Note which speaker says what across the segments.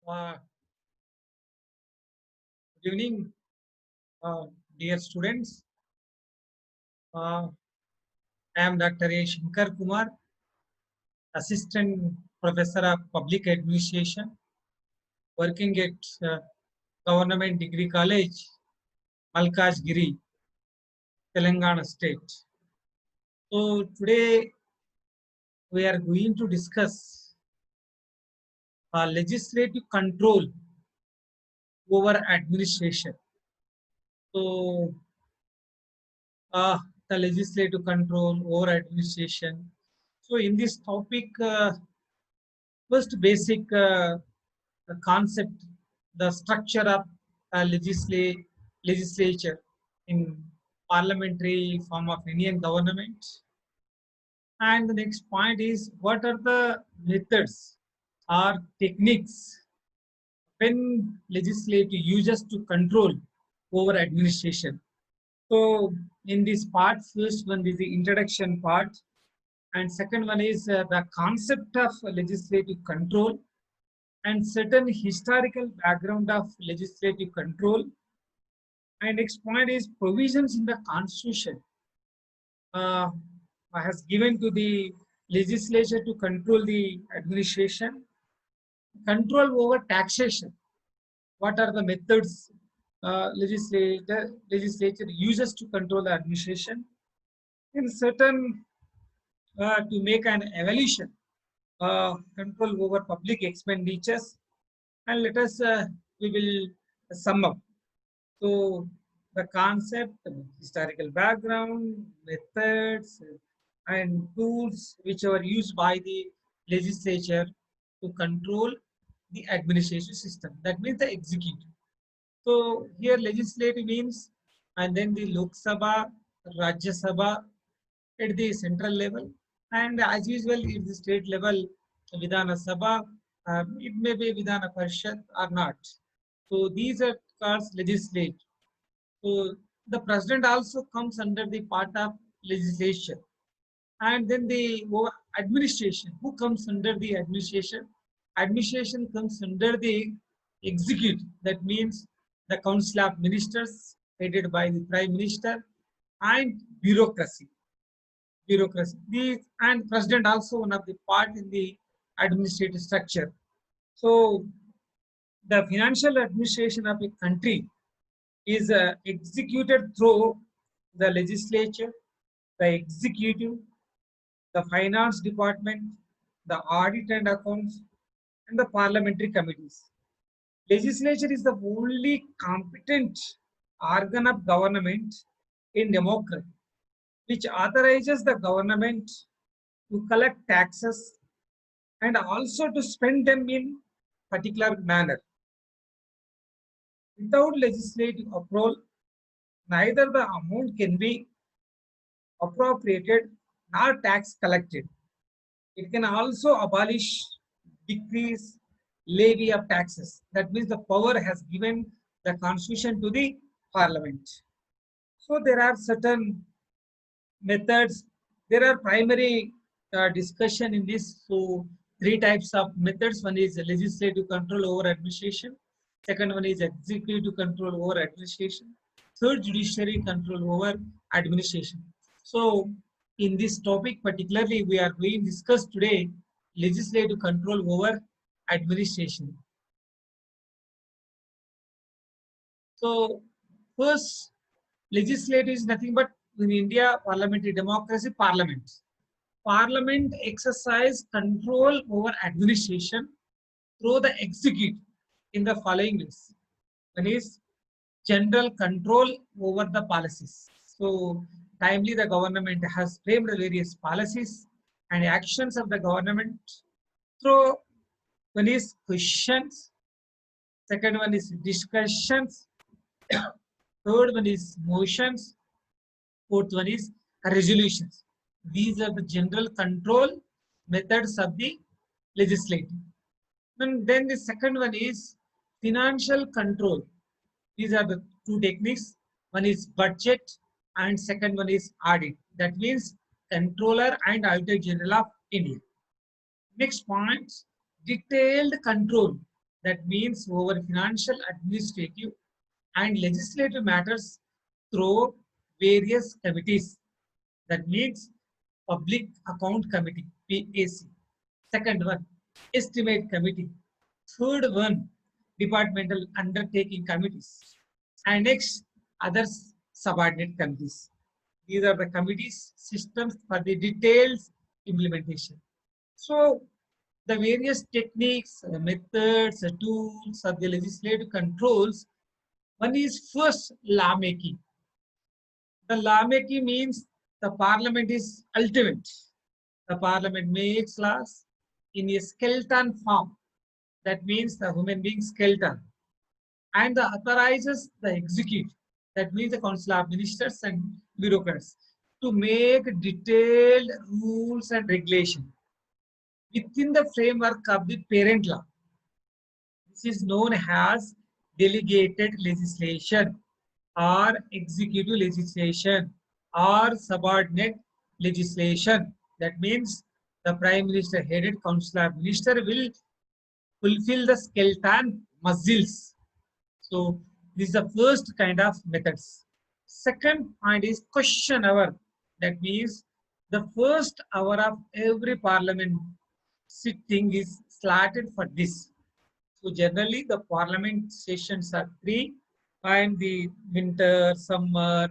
Speaker 1: Uh, Good evening, uh, dear students. Uh, I am Dr. A. Shankar Kumar, Assistant Professor of Public Administration, working at Government Degree College, Malkajgiri, Telangana State. So today we are going to discuss legislative control over administration. So uh, the legislative control over administration. So in this topic, first basic concept, the structure of legislature in parliamentary form of Indian government. And the next point is what are the methods or techniques when legislature uses to control over administration. So in this part, first one is the introduction part, and second one is the concept of legislative control and certain historical background of legislative control. And next point is provisions in the constitution uh, has given to the legislature to control the administration, control over taxation. What are the methods legislature uses to control the administration? In certain to make an evaluation, control over public expenditures, and let us we will sum up. So the concept, historical background, methods, and tools which are used by the legislature to control the administration system. That means the executive. So here legislative means, and then the Lok Sabha, Rajya Sabha at the central level, and as usual at the state level, Vidhana Sabha, it may be Vidhana Parishad or not. So these are called legislative. So the president also comes under the part of legislation. And then the administration, who comes under the administration? Administration comes under the executive. That means the council of ministers headed by the prime minister and bureaucracy. Bureaucracy. These and president also one of the part in the administrative structure. So the financial administration of a country is executed through the legislature, the executive, the finance department, the audit and accounts, and the parliamentary committees. Legislature is the only competent organ of government in democracy, which authorizes the government to collect taxes and also to spend them in particular manner. Without legislative approval, neither the amount can be appropriated nor tax collected. It can also abolish, decrease, levy of taxes. That means the power has given the constitution to the parliament. So there are certain methods. There are primary discussion in this. So three types of methods. One is legislative control over administration. Second one is executive control over administration. Third, judiciary control over administration. So in this topic particularly, we are going to discuss today legislative control over administration. So first, legislative is nothing but in India, parliamentary democracy, parliament. Parliament exercise control over administration through the executive in the following ways. One is general control over the policies. So timely the government has framed various policies and actions of the government through one is questions, second one is discussions, third one is motions, fourth one is resolutions. These are the general control methods of the legislative. And then the second one is financial control. These are the two techniques. One is budget and second one is audit. That means controller and auditor general of India. Next point, detailed control. that means over financial, administrative, and legislative matters through various committees. That means Public Account Committee, PAC. Second one, Estimate Committee. Third one, Departmental Undertaking Committees. And next, other subordinate committees. These are the committees, systems for the detailed implementation. So, the various techniques, methods, tools of the legislative controls. One is first lawmaking. The lawmaking means the parliament is ultimate. The parliament makes laws in a skeleton form. That means the human being skeleton. And the authorizes the executive. That means the council of ministers and bureaucrats to make detailed rules and regulation within the framework of the parent law. This is known as delegated legislation or executive legislation or subordinate legislation. That means the Prime Minister headed Council of Ministers will fulfill the skeleton muscles. So this is the first kind of methods. Second point is question hour. That means the first hour of every parliament sitting is slotted for this. So generally the parliament sessions are three, and the winter, summer,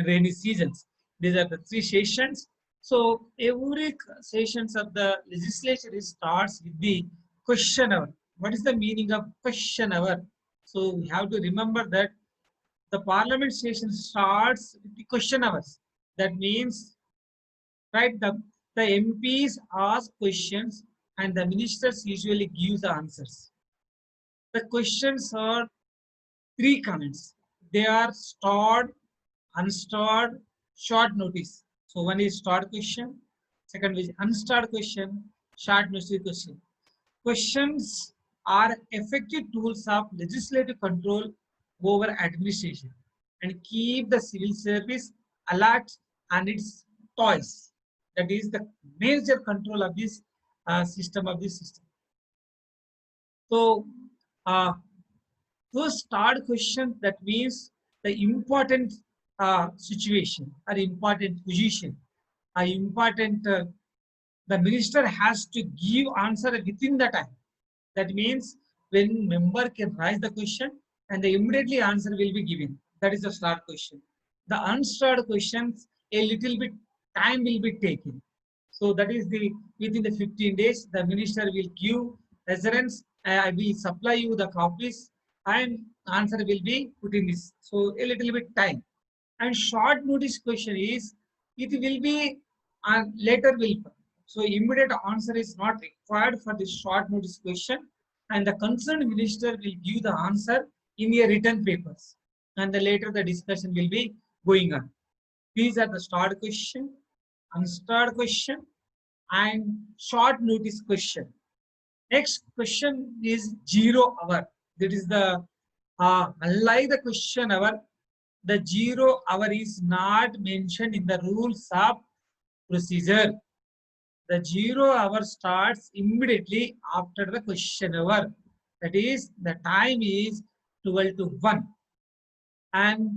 Speaker 1: rainy seasons. These are the three sessions. So every sessions of the legislature starts with the question hour. What is the meaning of question hour? So we have to remember that the parliament session starts with the question hours. That means, right, the MPs ask questions and the ministers usually give the answers. The questions are three kinds. They are stored, unstored, short notice. So one is stored question, second is unstored question, short notice question. Questions are effective tools of legislative control over administration and keep the civil service alert on its toys. That is the major control of this system of this system. So uh, those start questions, that means the important situation or important position, important the minister has to give answer within the time. That means when member can raise the question and the immediately answer will be given. That is the start question. The unstarred questions, a little bit time will be taken. So that is the within the 15 days, the minister will give reference. I will supply you the copies and answer will be put in this. So a little bit time. And short notice question is it will be later will. So immediate answer is not required for this short notice question, and the concerned minister will give the answer in a written papers, and the later the discussion will be going on. These are the start question, unstart question, and short notice question. Next question is 0 hour. That is the unlike the question hour, the 0 hour is not mentioned in the rules of procedure. The 0 hour starts immediately after the question hour. That is, the time is 12 to 1 and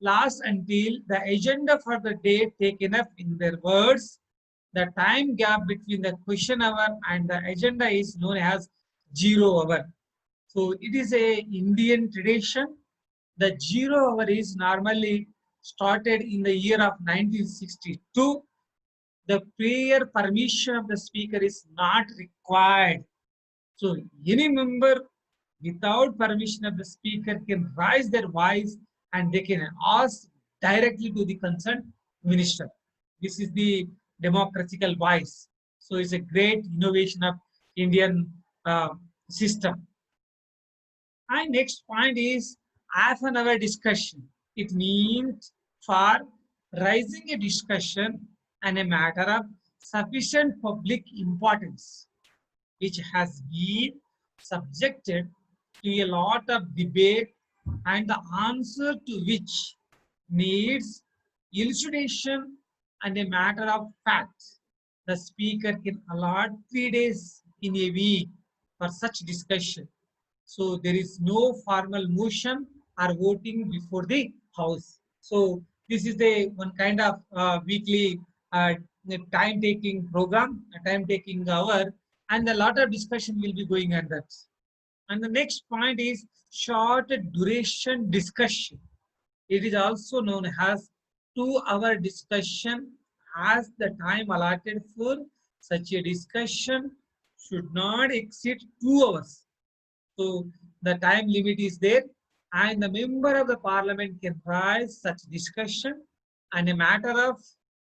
Speaker 1: lasts until the agenda for the day taken up. In their words, the time gap between the question hour and the agenda is known as 0 hour. So it is a Indian tradition. The 0 hour is normally started in the year of 1962. The prior permission of the speaker is not required. So any member without permission of the speaker can raise their voice and they can ask directly to the concerned minister. This is the democratical voice. So it's a great innovation of Indian system. And next point is half an hour discussion. It means for raising a discussion and a matter of sufficient public importance, which has been subjected to a lot of debate and the answer to which needs elucidation and a matter of fact. The speaker can allot 3 days in a week for such discussion. So there is no formal motion or voting before the house. So this is the one kind of weekly time-taking program, a time-taking hour, and a lot of discussion will be going on that. And the next point is short duration discussion. It is also known as 2-hour discussion, as the time allotted for such a discussion should not exceed 2 hours. So the time limit is there, and the member of the parliament can raise such discussion on a matter of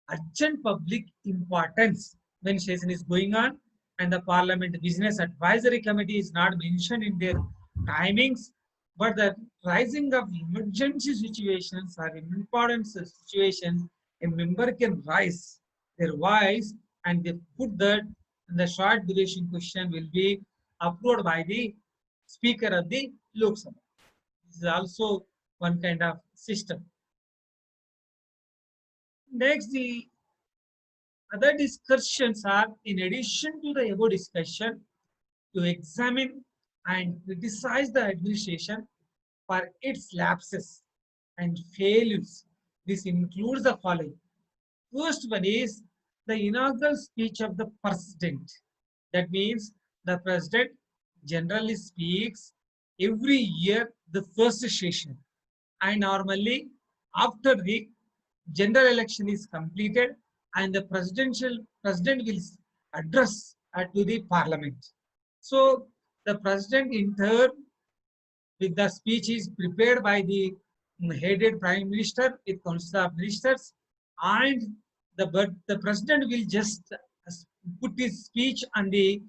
Speaker 1: urgent public importance when session is going on, and the parliament business advisory committee is not mentioned in their timings, but the rising of emergency situations or important situations, a member can raise their voice, and they put that, and the short duration question will be approved by the Speaker of the Lok Sabha. This is also one kind of system. Next, the other discussions are, in addition to the above discussion, to examine and criticize the administration for its lapses and failures. This includes the following. First one is the inaugural speech of the president. That means the president generally speaks every year the first session, and normally after the general election is completed and the president will address to the parliament. So the president in turn with the speech is prepared by the headed prime minister with council of ministers, and the president will just put his speech on the,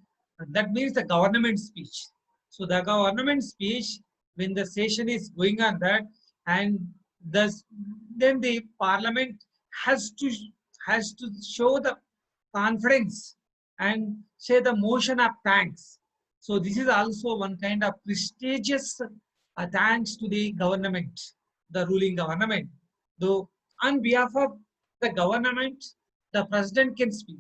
Speaker 1: that means the government speech. So the government speech, when the session is going on that, and thus then the parliament has to show the confidence and say the motion of thanks. So this is also one kind of prestigious thanks to the government, the ruling government. Though on behalf of the government, the president can speak.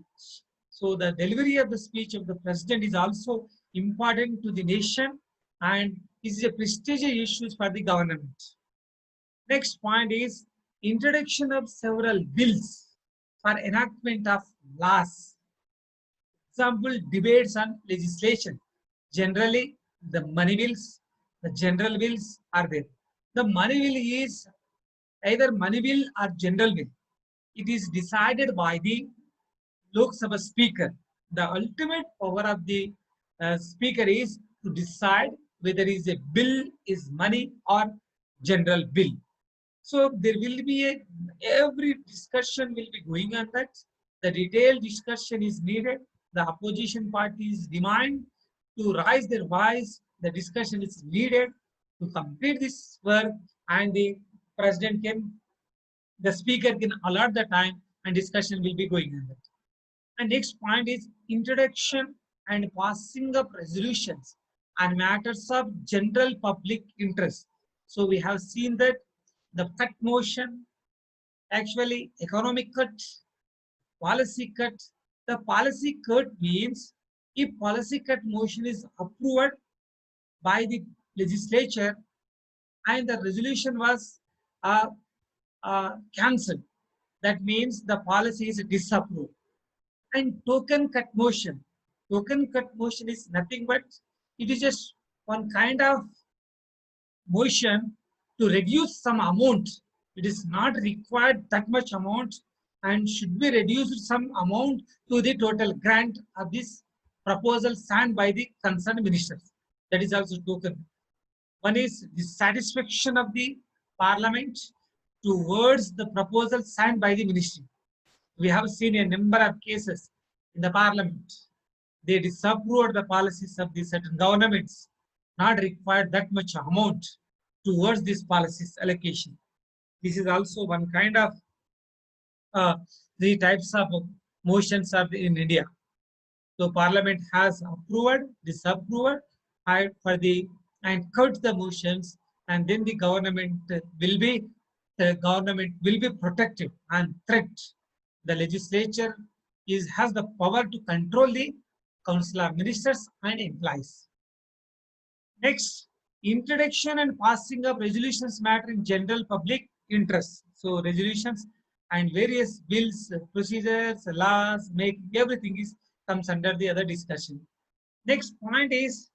Speaker 1: So the delivery of the speech of the president is also important to the nation, and is a prestigious issue for the government. Next point is introduction of several bills for enactment of laws. Example, debates on legislation. Generally, the money bills, the general bills are there. The money bill is either money bill or general bill. It is decided by the Lok Sabha Speaker. The ultimate power of the Speaker is to decide whether is a bill is money or general bill. So there will be every discussion will be going on that. The detailed discussion is needed. The opposition parties demand to raise their voice. The discussion is needed to complete this work, and the president can, the speaker can allot the time, and discussion will be going on that. And next point is introduction and passing of resolutions on matters of general public interest. So we have seen that the cut motion, actually economic cut, policy cut. The policy cut means if policy cut motion is approved by the legislature and the resolution was cancelled, that means the policy is disapproved. And token cut motion. Token cut motion is nothing but it is just one kind of motion to reduce some amount. It is not required that much amount and should be reduced some amount to the total grant of this proposal signed by the concerned ministers. That is also token. One is dissatisfaction of the parliament towards the proposal signed by the ministry. We have seen a number of cases in the parliament. They disapproved the policies of the certain governments, not required that much amount towards this policies allocation. This is also one kind of three types of motions are in India. So parliament has approved, disapproved, for the and cut the motions, and then the government will be protected and threat. The legislature has the power to control the council of ministers and employees. Next, introduction and passing of resolutions matter in general public interest. So resolutions and various bills, procedures, laws, make everything is comes under the other discussion. Next point is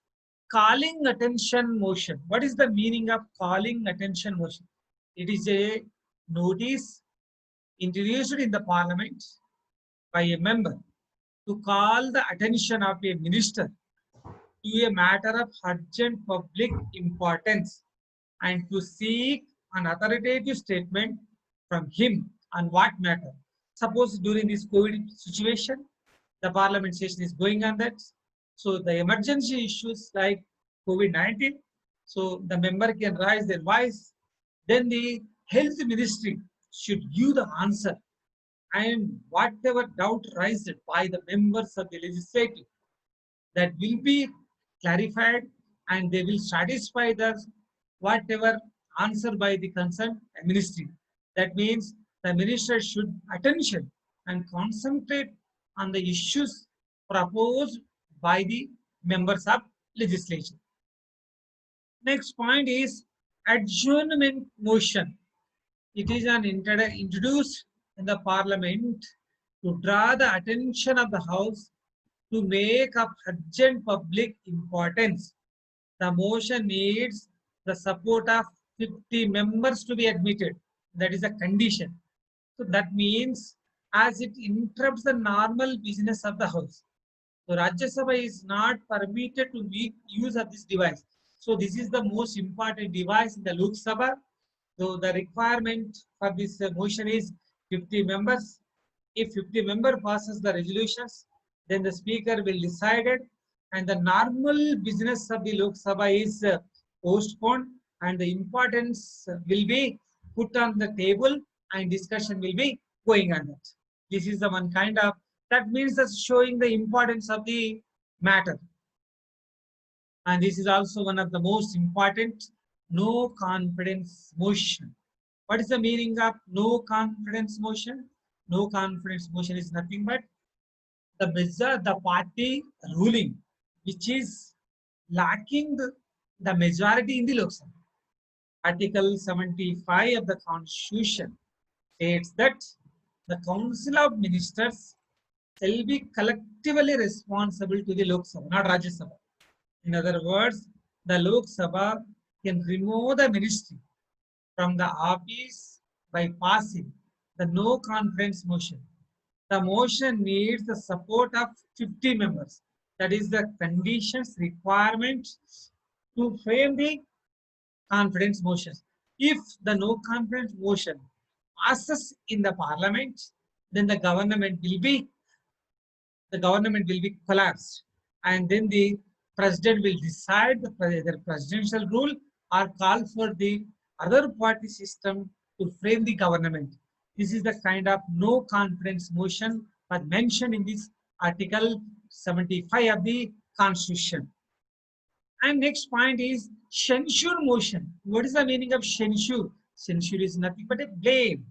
Speaker 1: calling attention motion. What is the meaning of calling attention motion? It is a notice introduced in the parliament by a member to call the attention of a minister to a matter of urgent public importance and to seek an authoritative statement from him on what matter. Suppose during this COVID situation, the parliament session is going on that. So the emergency issues like COVID-19, so the member can raise their voice. Then the health ministry should give the answer and whatever doubt raised by the members of the legislative, that will be clarified and they will satisfy the whatever answer by the concerned ministry. That means the minister should attention and concentrate on the issues proposed by the members of legislature. Next point is adjournment motion. It is an introduced in the parliament to draw the attention of the house to make of urgent public importance. The motion needs the support of 50 members to be admitted. That is a condition. So that means as it interrupts the normal business of the house. So Rajya Sabha is not permitted to make use of this device. So this is the most important device in the Lok Sabha. So the requirement for this motion is 50 members. If 50 member passes the resolutions, then the speaker will decide it and the normal business of the Lok Sabha is postponed and the importance will be put on the table and discussion will be going on that. This is the one kind of, that means that showing the importance of the matter. And this is also one of the most important no confidence motion. What is the meaning of no confidence motion? No confidence motion is nothing but the party ruling which is lacking the majority in the Lok Sabha. Article 75 of the Constitution states that the Council of Ministers shall be collectively responsible to the Lok Sabha, not Rajya Sabha. In other words, the Lok Sabha can remove the ministry from the office by passing the no confidence motion. The motion needs the support of 50 members. That is the conditions requirement to frame the confidence motion. If the no confidence motion passes in the parliament, then the government will be collapsed, and then the president will decide the presidential rule or call for the other party system to frame the government. This is the kind of no confidence motion was mentioned in this article 75 of the Constitution. And next point is censure motion. What is the meaning of censure? Censure is nothing but a blame,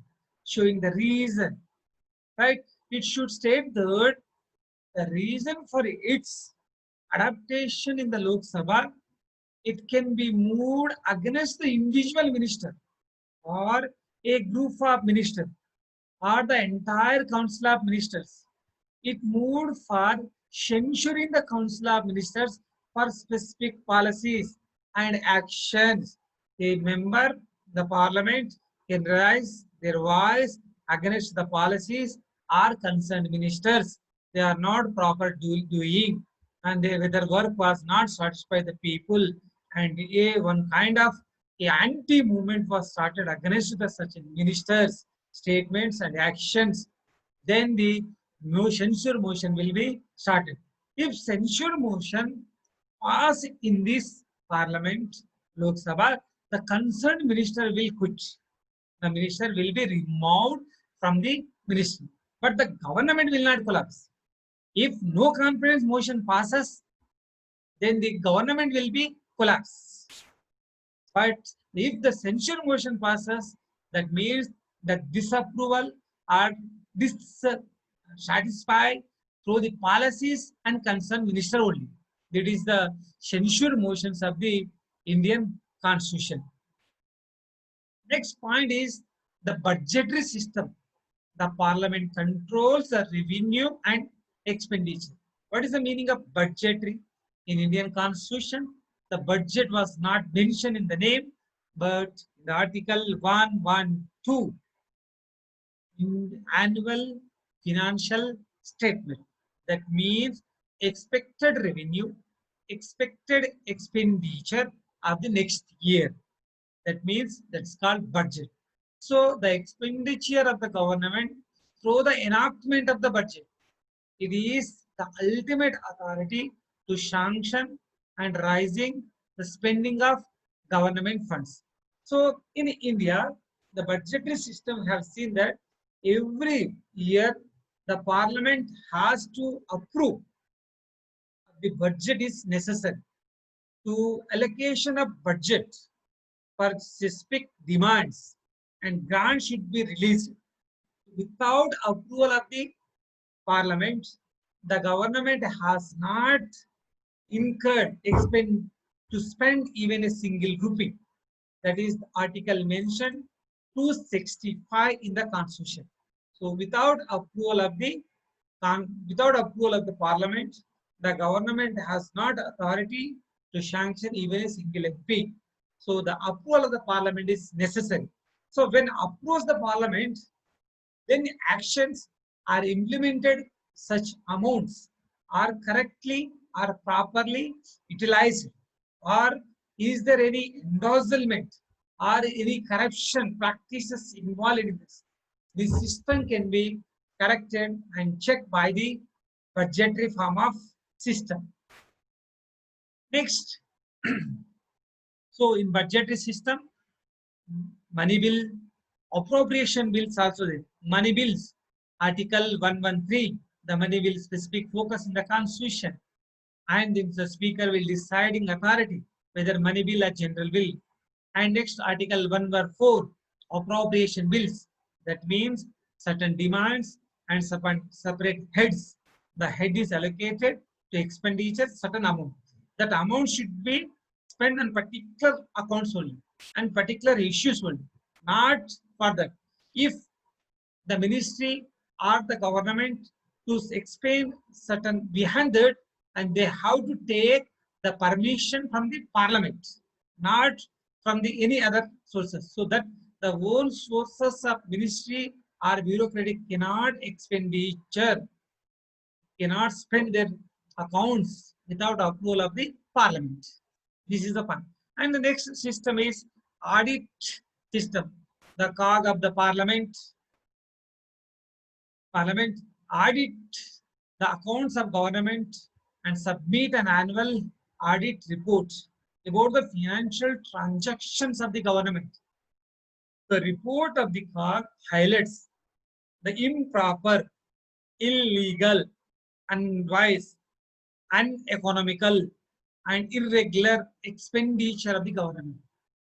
Speaker 1: showing the reason, right? It should state that the reason for its adaptation in the Lok Sabha, it can be moved against the individual minister or a group of ministers or the entire council of ministers. It moved for censuring the council of ministers for specific policies and actions. A member, the parliament, can raise their voice against the policies or concerned ministers. They are not proper doing and their work was not satisfied the people, and one kind of anti-movement was started against the such ministers' statements and actions. Then the no censure motion will be started. If censure motion pass in this parliament, Lok Sabha, the concerned minister will quit. The minister will be removed from the ministry, but the government will not collapse. If no confidence motion passes, then the government will be collapsed. But if the censure motion passes, that means that disapproval or dissatisfied through the policies and concerned minister only. That is the censure motions of the Indian Constitution. Next point is the budgetary system. The parliament controls the revenue and expenditure. What is the meaning of budgetary? In Indian Constitution, the budget was not mentioned in the name, but in the Article 112, in annual financial statement. That means expected revenue, expected expenditure of the next year. That means that's called budget. So the expenditure of the government through the enactment of the budget, it is the ultimate authority to sanction and raising the spending of government funds. So in India, the budgetary system have seen that every year the parliament has to approve the budget is necessary to allocation of budget for specific demands, and grants should be released. Without approval of the parliament, the government has not incurred expend to spend even a single rupee. That is the article mentioned 265 in the constitution. So without approval of the parliament, the government has not authority to sanction even a single MP. So the approval of the parliament is necessary. So when approves the parliament, then actions are implemented, such amounts are correctly or properly utilized, or is there any embezzlement or any corruption practices involved in this. This system can be corrected and checked by the budgetary form of system. Next, so in budgetary system, money bill, appropriation bills also there. Money bills, Article 113, the money bill specific focus in the constitution, and then the speaker will deciding authority whether money bill or general bill. And next Article 114, appropriation bills. That means certain demands and separate heads. The head is allocated to expenditure certain amount. That amount should be spent on particular accounts only and particular issues only, not further. If the ministry or the government to expend certain behind that, and they have to take the permission from the parliament, not from the any other sources, so that the own sources of ministry or bureaucratic cannot spend their accounts without approval of the parliament. This is the point. And the next system is audit system. The cog of the parliament audit the accounts of government and submit an annual audit report about the financial transactions of the government. The report of the cog highlights the improper, illegal, unwise, uneconomical, and irregular expenditure of the government.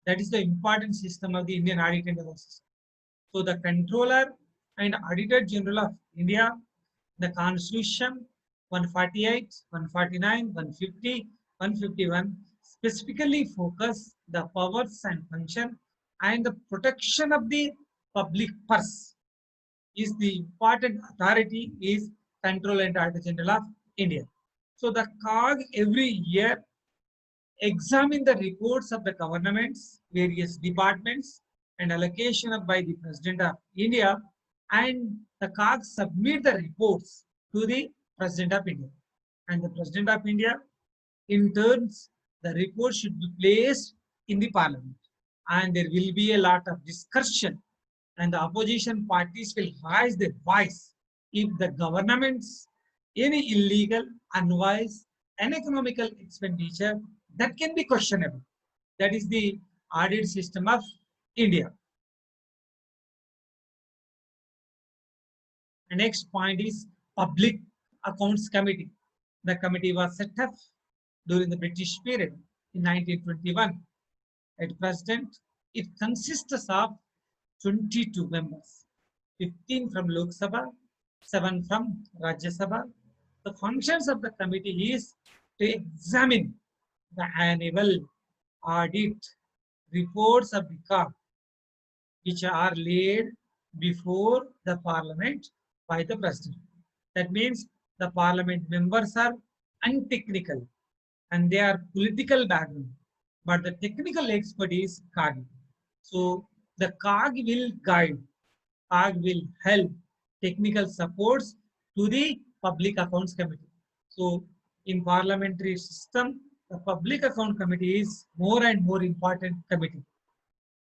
Speaker 1: That is the important system of the Indian audit and other system. So the controller and auditor general of India, the constitution 148, 149, 150, 151 specifically focus the powers and function and the protection of the public purse. Is the important authority is controller and auditor general of India. So the COG every year examine the reports of the governments, various departments, and allocation of by the President of India, and the COG submit the reports to the President of India. And the President of India, in turns, the report should be placed in the Parliament. And there will be a lot of discussion, and the opposition parties will raise their voice if the government's any illegal, unwise, uneconomical expenditure that can be questionable. That is the audit system of India. The next point is Public Accounts Committee. The committee was set up during the British period in 1921. At present, it consists of 22 members, 15 from Lok Sabha, 7 from Rajya Sabha. The functions of the committee is to examine the annual audit reports of the COG, which are laid before the parliament by the president. That means the parliament members are untechnical and they are political background, but the technical expert is COG. So the COG will guide, COG will help technical supports to the Public Accounts Committee. So in parliamentary system, the Public Account Committee is more and more important committee.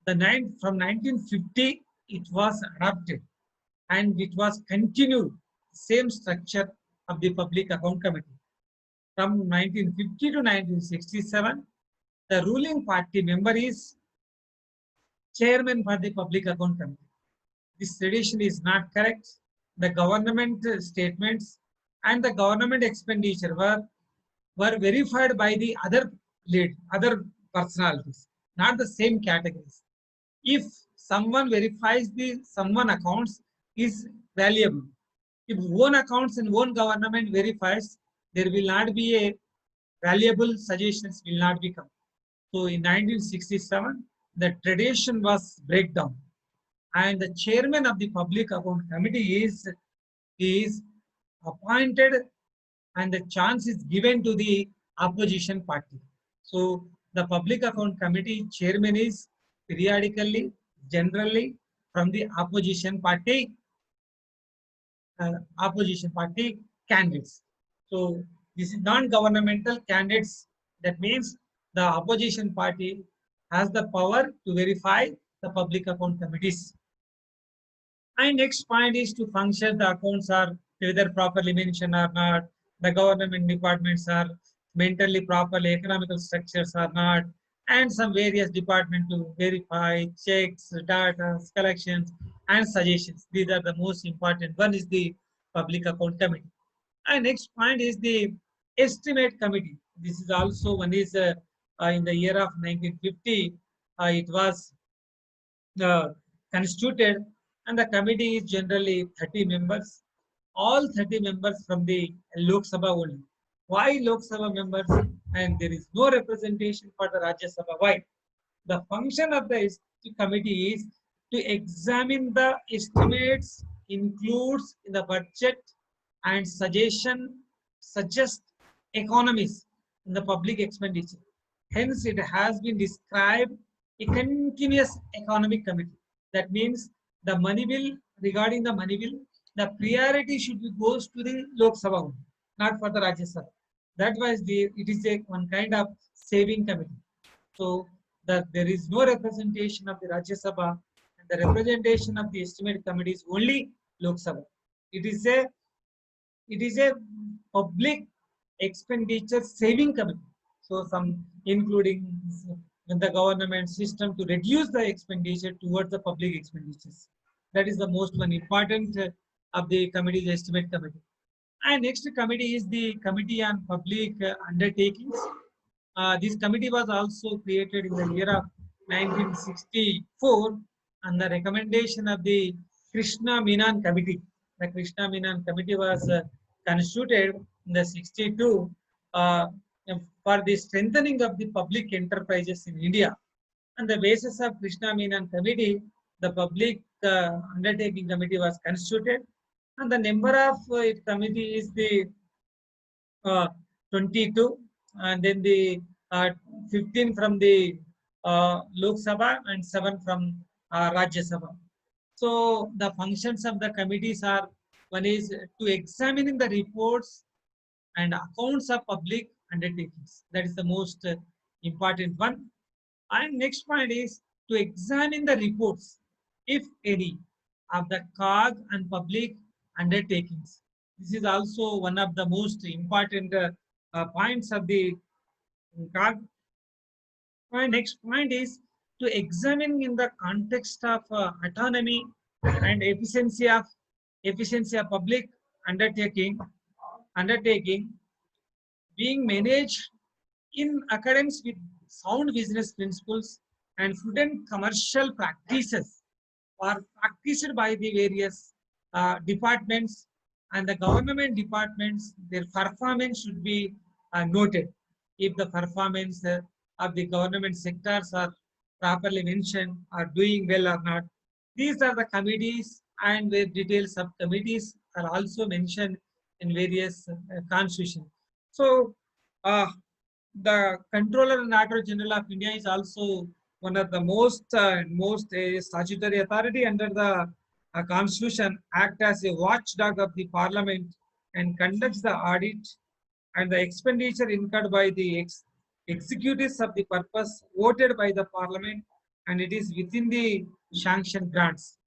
Speaker 1: From 1950, it was adopted and it was continued same structure of the Public Account Committee. From 1950 to 1967, the ruling party member is chairman for the Public Account Committee. This tradition is not correct. The government statements and the government expenditure were verified by the other personalities, not the same categories. If someone verifies the someone accounts is valuable. If own accounts and own government verifies, there will not be a valuable suggestions will not become. So in 1967, the tradition was breakdown, and the chairman of the Public Account Committee is appointed, and the chance is given to the opposition party. So the Public Account Committee chairman is periodically, generally from the opposition party candidates. So this is non-governmental candidates. That means the opposition party has the power to verify the Public Account Committees. And next point is to function the accounts are whether properly mentioned or not. The government departments are mentally properly, economical structures are not, and some various departments to verify, checks, data, collections, and suggestions. These are the most important. One is the Public Account Committee. And next point is the Estimate Committee. This is also one is in the year of 1950. It was constituted, and the committee is generally 30 members. All 30 members from the Lok Sabha only. Why Lok Sabha members and there is no representation for the Rajya Sabha? Why? The function of the committee is to examine the estimates, includes in the budget, and suggest economies in the public expenditure. Hence, it has been described a continuous economic committee. That means the money bill, regarding the money bill, the priority should be goes to the Lok Sabha, not for the Rajya Sabha. That was it is a one kind of saving committee. So that there is no representation of the Rajya Sabha, and the representation of the estimate committee is only Lok Sabha. It is a public expenditure saving committee. So some including the government system to reduce the expenditure towards the public expenditures. That is the most one important of the committee's estimate committee. And next committee is the Committee on Public Undertakings. This committee was also created in the year of 1964 on the recommendation of the Krishna Menon Committee. The Krishna Menon Committee was constituted in the 62 for the strengthening of the public enterprises in India. On the basis of Krishna Menon Committee, the Public Undertaking Committee was constituted, and the number of committee is the 22, and then the 15 from the Lok Sabha and 7 from Rajya Sabha. So the functions of the committees are, one is to examine the reports and accounts of public undertakings. That is the most important one. And next point is to examine the reports, if any, of the COG and public undertakings. This is also one of the most important points of the COG. My next point is to examine in the context of autonomy and efficiency of public undertaking being managed in accordance with sound business principles and prudent commercial practices are practiced by the various departments and the government departments. Their performance should be noted. If the performance of the government sectors are properly mentioned, are doing well or not. These are the committees, and the detailed subcommittees are also mentioned in various constitutions. So, the Controller and Auditor General of India is also one of the most statutory authority under the Constitution, act as a watchdog of the Parliament and conducts the audit and the expenditure incurred by the executives of the purpose voted by the Parliament, and it is within the sanction grants.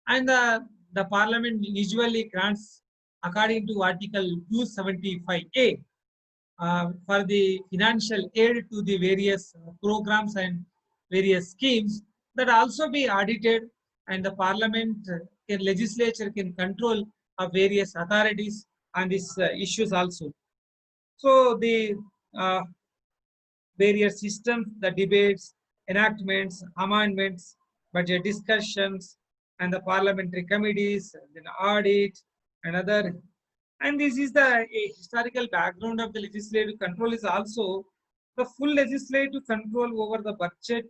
Speaker 1: And the Parliament usually grants according to Article 275A for the financial aid to the various programs and various schemes that also be audited, and the parliament legislature can control various authorities on these issues also. So the uh, various systems, the debates, enactments, amendments, budget discussions, and the parliamentary committees, then audit, and other. And this is the historical background of the legislative control is also the full legislative control over the budget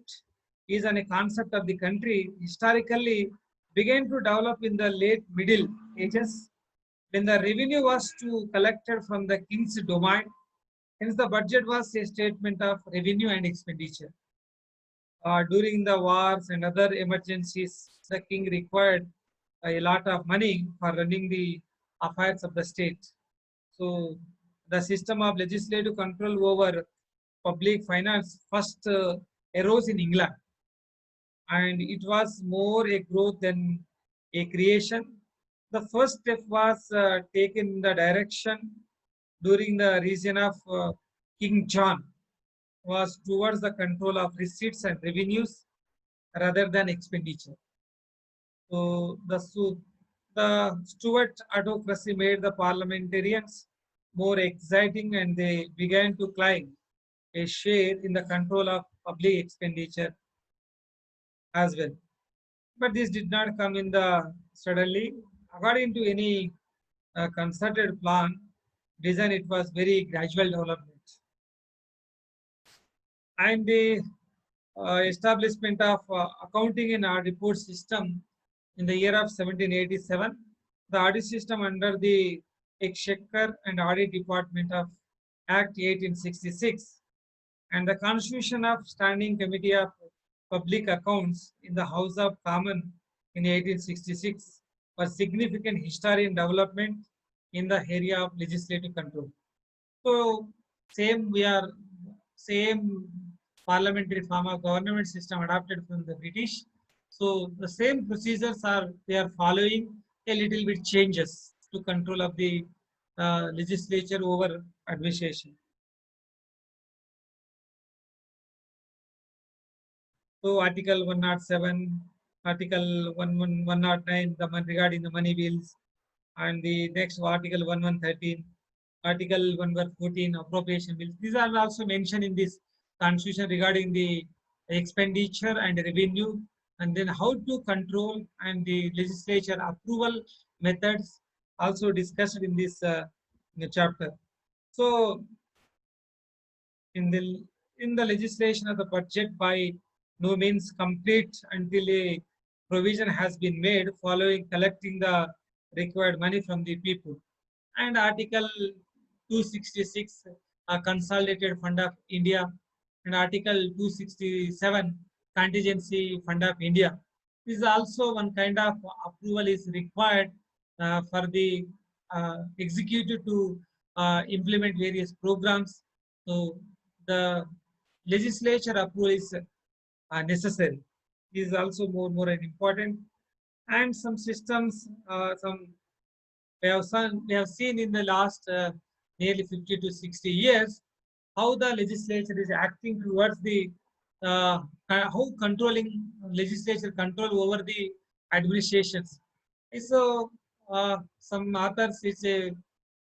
Speaker 1: is a concept of the country historically began to develop in the late middle ages when the revenue was to collected from the king's domain. Hence, the budget was a statement of revenue and expenditure. During the wars and other emergencies, the king required a lot of money for running the affairs of the state. So, the system of legislative control over public finance first arose in England, and it was more a growth than a creation. The first step was taken in the direction during the reign of King John, was towards the control of receipts and revenues rather than expenditure. So the Stuart autocracy made the parliamentarians more exciting, and they began to claim a share in the control of public expenditure as well. But this did not come in the suddenly. According to any concerted plan, design, it was very gradual development. And the establishment of accounting and audit report system in the year of 1787, the audit system under the Exchequer and Audit Department of Act 1866, and the Constitution of Standing Committee of Public Accounts in the House of Commons in 1866 was significant historian development in the area of legislative control. So same parliamentary form of government system adopted from the British. So the same procedures they are following, a little bit changes to control of the legislature over administration. So Article 107, Article 109, the regarding the money bills, and the next Article 1113, Article 114, appropriation bills. These are also mentioned in this constitution regarding the expenditure and revenue, and then how to control and the legislature approval methods also discussed in this in the chapter. So in the legislation of the budget by no means complete until a provision has been made following collecting the required money from the people. And Article 266, Consolidated Fund of India, and Article 267, Contingency Fund of India. This is also one kind of approval is required for the executive to implement various programs. So the legislature approval is necessary. This is also more and important. And some systems, we have seen in the last nearly 50 to 60 years how the legislature is acting towards the how controlling legislature control over the administrations. So some authors is a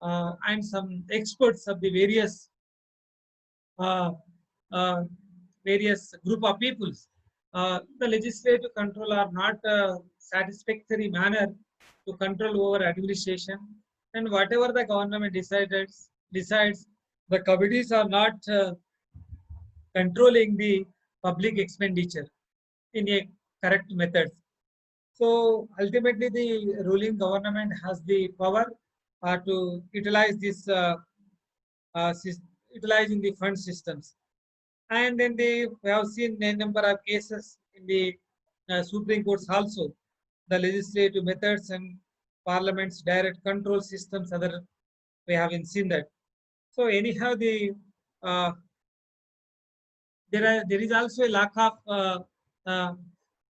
Speaker 1: and some experts of the uh, uh, various group of peoples. The legislative control are not satisfactory manner to control over administration, and whatever the government decides, the committees are not controlling the public expenditure in a correct method. So ultimately, the ruling government has the power to utilize this, utilizing the fund systems. And then we have seen a number of cases in the Supreme Courts also, the legislative methods and Parliament's direct control systems. Other we haven't seen that. So anyhow, uh, there is also a uh,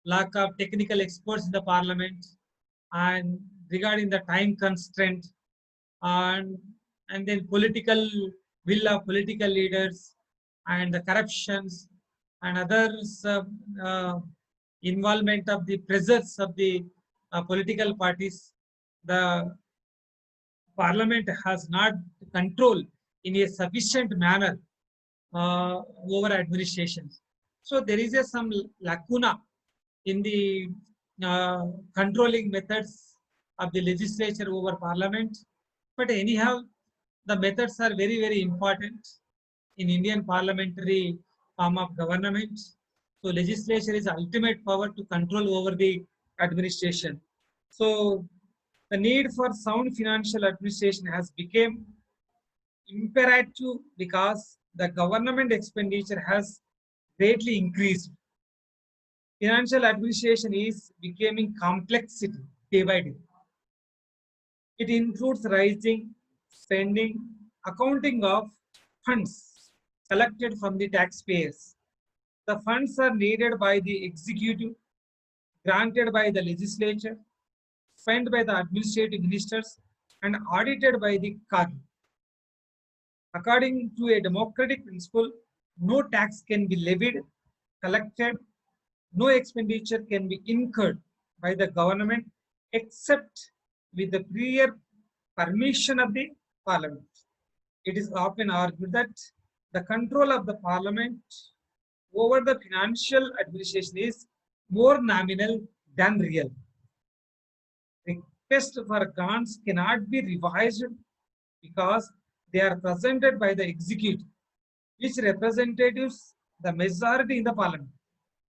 Speaker 1: lack of technical experts in the Parliament, and regarding the time constraint, and then political will of political leaders, and the corruptions and others, involvement of the pressures of the political parties. The Parliament has not control in a sufficient manner over administrations. So there is some lacuna in the controlling methods of the legislature over Parliament. But anyhow, the methods are very, very important in Indian parliamentary form of government. So legislature is ultimate power to control over the administration. So the need for sound financial administration has become imperative because the government expenditure has greatly increased. Financial administration is becoming complexity day by day. It includes rising spending, accounting of funds collected from the taxpayers. The funds are needed by the executive, granted by the legislature, spent by the administrative ministers, and audited by the CAG. According to a democratic principle, no tax can be levied, collected, no expenditure can be incurred by the government except with the prior permission of the parliament. It is often argued that the control of the parliament over the financial administration is more nominal than real. Requests for grants cannot be revised because they are presented by the executive, which representatives the majority in the parliament.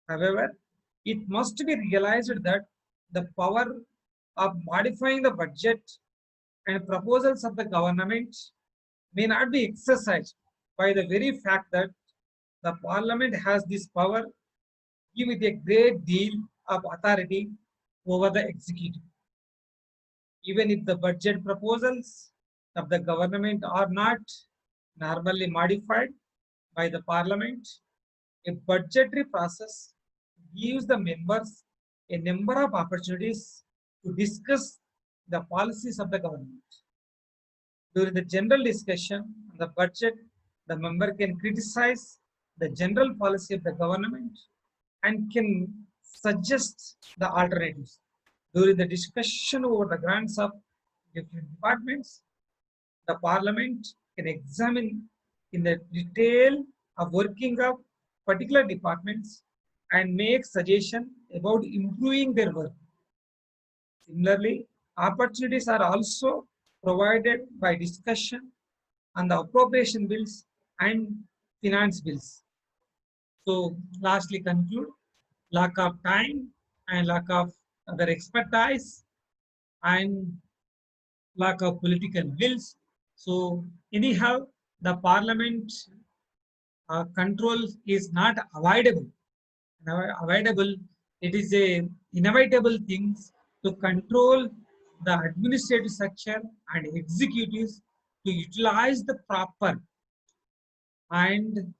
Speaker 1: However, it must be realized that the power of modifying the budget and proposals of the government may not be exercised by the very fact that the parliament has this power, give it a great deal of authority over the executive. Even if the budget proposals of the government are not normally modified by the parliament, a budgetary process gives the members a number of opportunities to discuss the policies of the government. During the general discussion on the budget, the member can criticize the general policy of the government and can suggest the alternatives. During the discussion over the grants of different departments, the parliament can examine in the detail of working of particular departments and make suggestions about improving their work. Similarly, opportunities are also provided by discussion on the appropriation bills and finance bills. So lastly conclude, lack of time and lack of other expertise and lack of political wills. So anyhow, the parliament control is not avoidable. Avoidable, it is a inevitable thing to control the administrative structure and executives to utilize the proper and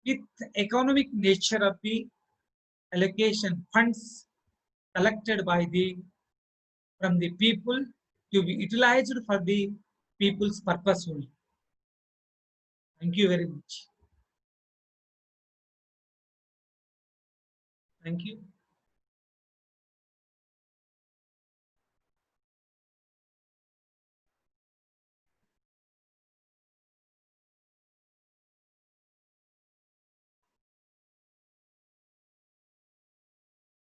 Speaker 1: with economic nature of the allocation funds collected by the from the people to be utilized for the people's purpose only. Thank you very much. Thank you.